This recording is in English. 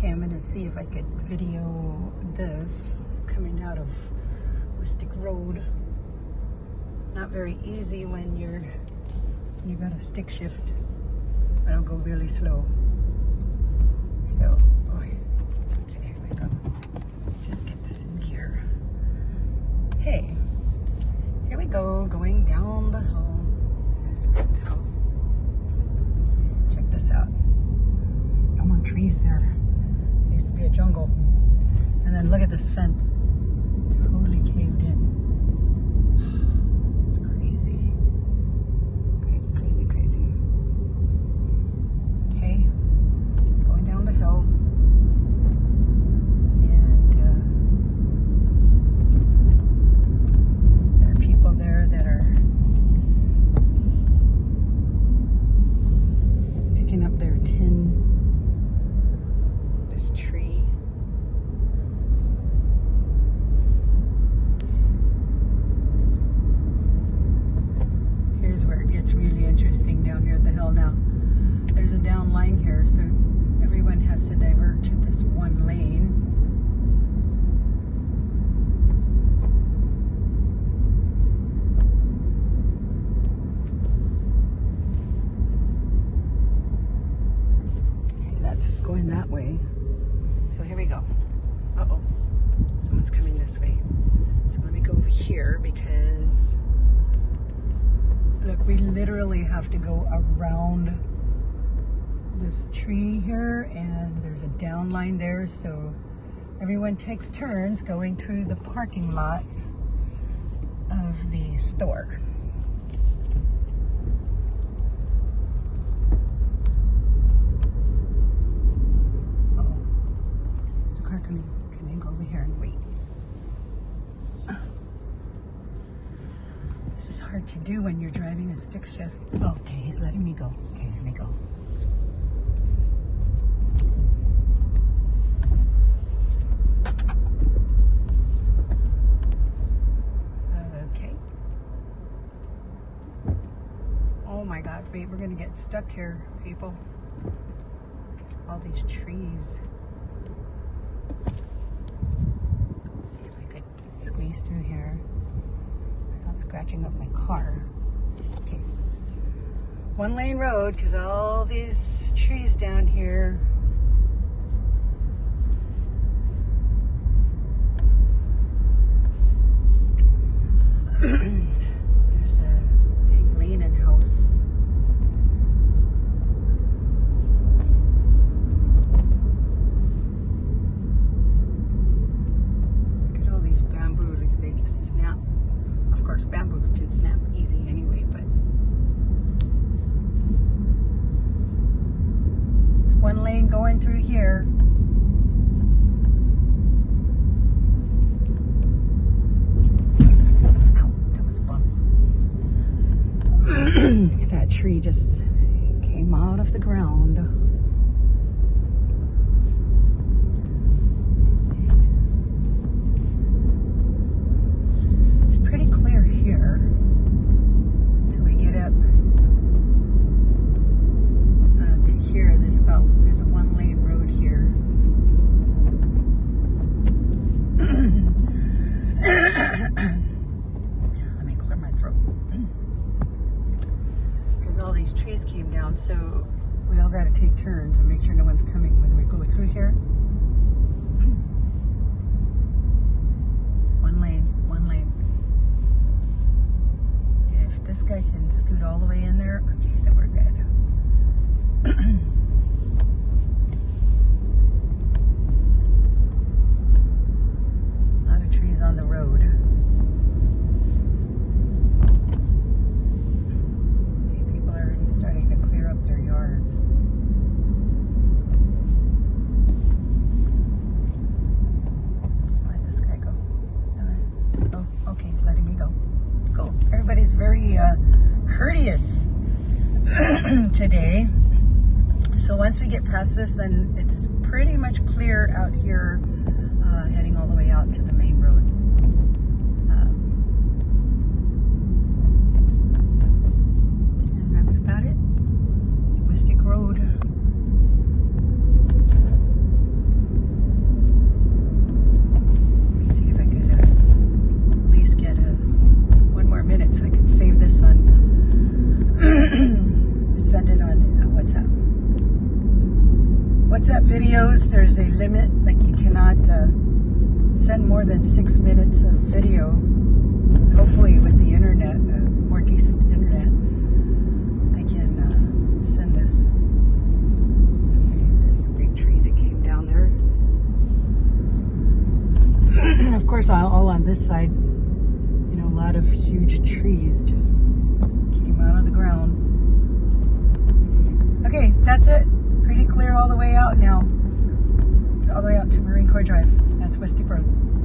Okay, I'm gonna see if I could video this coming out of Wusstig Road. Not very easy when you got a stick shift, but I'll go really slow. So, okay, here we go. Just get this in gear. Hey, here we go, going down the hill. Here's Lynn's house. Check this out. No more trees there. There used to be a jungle. And then look at this fence. Totally caved in. It's crazy. Crazy, crazy, crazy. Okay. Going down the hill. And there are people there that are picking up their tin. This tree. Here's where it gets really interesting down here at the hill now. There's a down line here, so everyone has to divert to this one lane. Okay, that's going that way. So here we go. Uh-oh. Someone's coming this way. So let me go over here because look, we literally have to go around this tree here, and there's a down line there, so everyone takes turns going through the parking lot of the store. Uh-oh. There's a car coming. Can I go over here and wait? This is hard to do when you're driving a stick shift. Okay, he's letting me go. Okay, let me go. Okay. Oh my God, wait, we're gonna get stuck here, people. All these trees. Let's see if I could squeeze through here. Scratching up my car. Okay. One lane road because all these trees down here. There's the big Leanin house. Look at all these bamboo. Look, they just snap. Of course, bamboo can snap easy anyway, but it's one lane going through here. Ow, that was a bump. Look at that tree just came out of the ground. Pretty clear here until we get up to here. There's a one lane road here. Let me clear my throat because all these trees came down, so we all got to take turns and make sure no one's coming when we go through here. One lane. If this guy can scoot all the way in there, okay, then we're good. A lot of trees on the road. Okay, people are already starting to clear up their yards. Let this guy go. Oh, okay, he's letting me go. Cool. Everybody's very courteous today. So once we get past this, then it's pretty much clear out here, heading all the way out to the main road. And that's about it. It's Wusstig Road. WhatsApp videos, there's a limit, like you cannot send more than 6 minutes of video. Hopefully with the internet, more decent internet, I can send this. Okay, there's a big tree that came down there. Of course, all on this side, you know, a lot of huge trees just came out of the ground. Okay, that's it. Pretty clear all the way out now. All the way out to Marine Corps Drive. That's Wusstig Road.